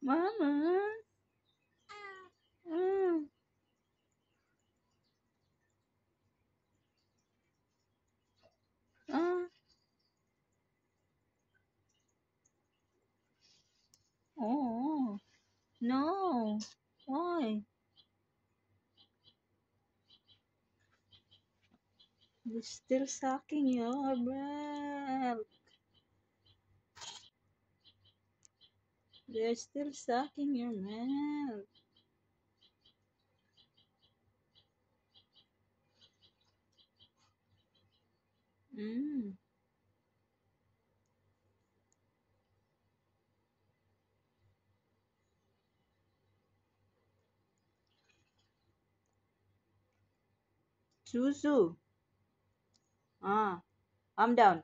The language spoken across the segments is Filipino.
Mama. Mm. Ah. Oh. No. Why? You're still sucking your breath. They're still sucking your milk. Mm. Susu. Ah. I'm down.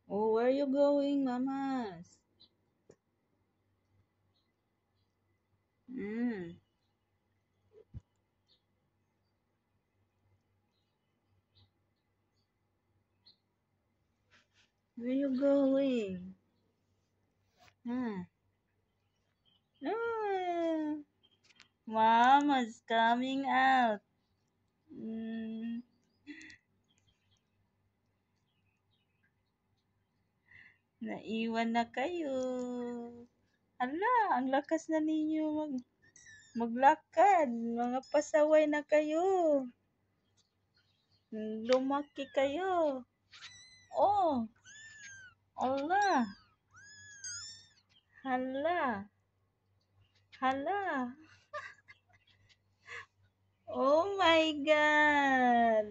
Oh, where are you going, mamas? Mm. Where are you going? Ah. Ah. Mama's coming out. Mm. Naiwan na kayo. Hala, ang lakas na ninyo maglakad. Mga pasaway na kayo. Lumaki kayo. Oh, Allah. Hala. Hala. Oh my God.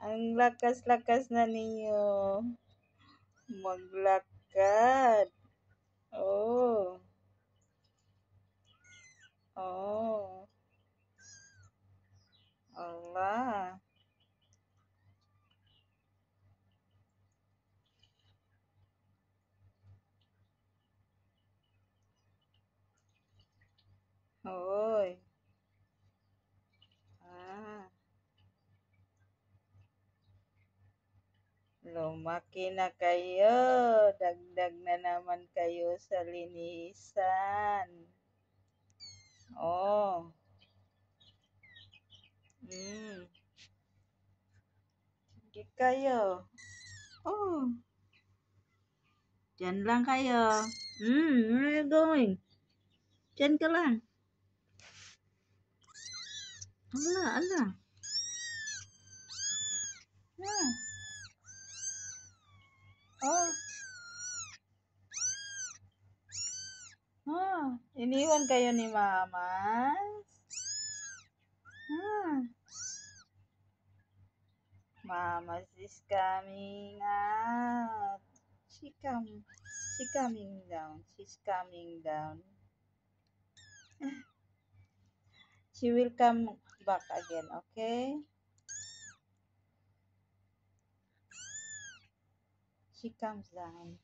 Ang lakas-lakas na ninyo maglakad. Oh. Oh. Allah. Hoy. Ah. Lumaki na kayo. Dagdag na naman kayo sa linisan. Oh. Mm. Hindi kayo. Oh. Diyan lang kayo. Where are you going? Diyan ka lang. Ala, ala. Ah. Oh. Ah. Iniwan kayo ni Mama. Ah. Mama is coming out. She coming down. She's coming down. She will come back again, okay? She comes down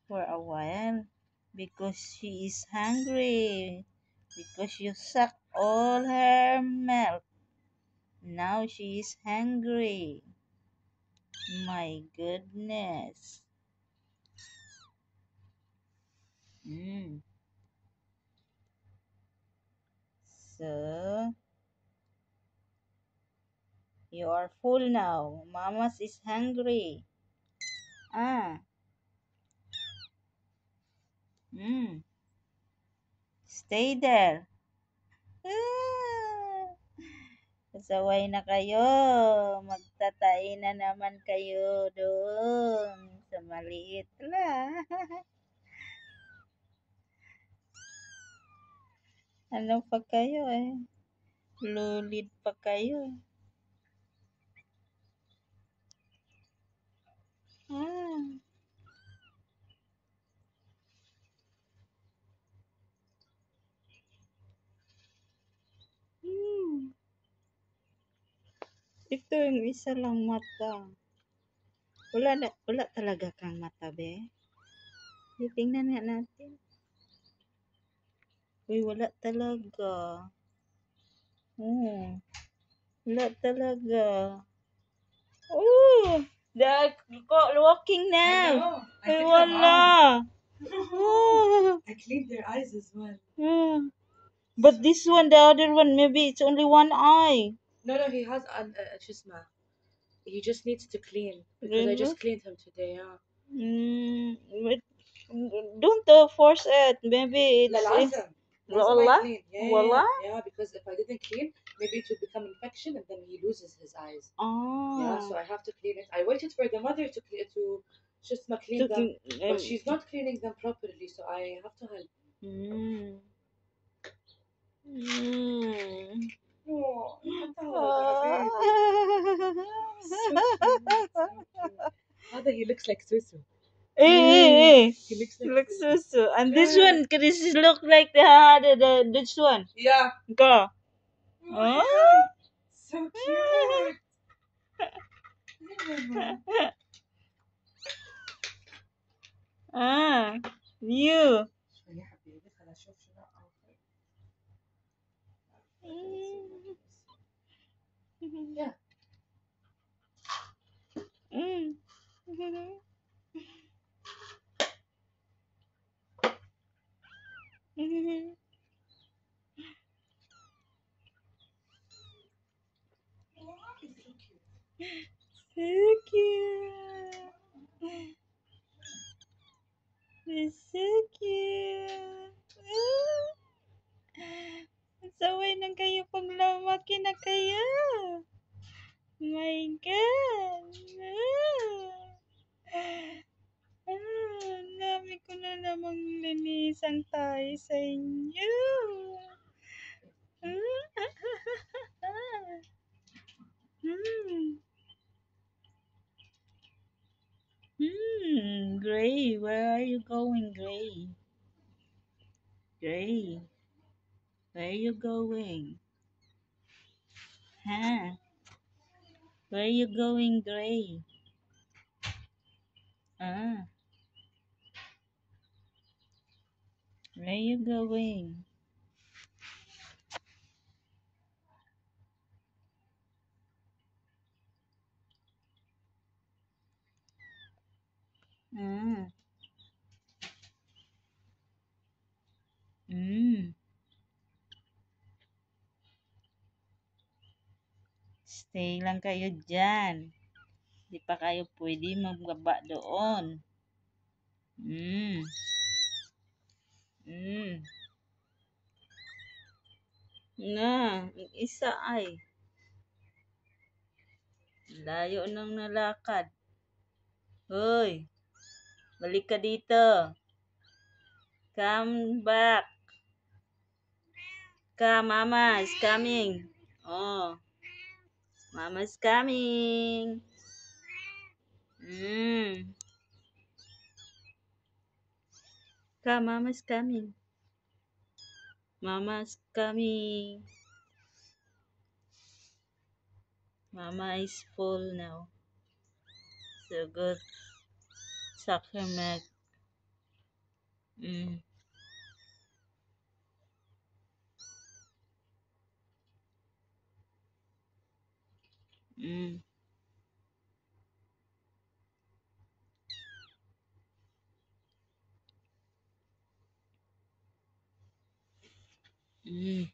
for a while because she is hungry. Because you suck all her milk. Now she is hungry. My goodness. Mm. So, you are full now. Mama's is hungry. Ah. Mm. Stay there. Ah. Pasaway na kayo. Magtatay na naman kayo doon sa maliit lang. Ano pa kayo eh? Lulid pa kayo. Ah. Hmm. Ito yung isa lang mata. Wala talaga kang mata, be. Tingnan nga natin. Uy, wala talaga. Oh, wala talaga. Oh, they're walking now. Ay, wala. I cleaned their eyes as well. Yeah. But this one, the other one, maybe it's only one eye. No, he has a chisma. He just needs to clean because I Really? just cleaned him today. Yeah. But don't force it. Maybe لا it's لازم لازم I Wala? clean. Wala? Yeah, because if I didn't clean, maybe it would become infection and then he loses his eyes. Yeah, so Ah. I have to clean it. I waited for the mother to just clean them, but she's not cleaning them properly, so I have to help. Mm. Mm. Oh, Ah. so cute. Hada, he looks like Susu. Eh. He looks like Looks Susu. so. And this one, this is look like the this one. Yeah. Go. Oh my Oh. God. So cute. You. يا حبيبي خلاص شوف شنو آخر. Yeah. He's so cute. So cute. It's so cute. Saway ng kayo pag lumaki na kayo. My God. Dami ko na namang linisang tayo sa inyo. Gray, where are you going, Gray? Gray, where are you going? Huh? Where are you going, Gray? Ah, where are you going? Ah, mm. Stay lang kayo dyan. Di pa kayo pwede magbaba doon. Mm. Mm. Na, ang isa ay layo nang nalakad. Hoy, balik ka dito. Come back. Come, Mama is coming. Oh, Mama's coming. Mm. Come, Mama's coming. Mama's coming. Mama is full now. So good. Suck her milk. Mm. Mm. Mm.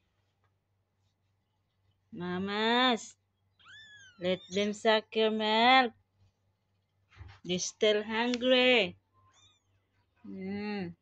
Mamas, let them suck your milk. They're still hungry. Mm.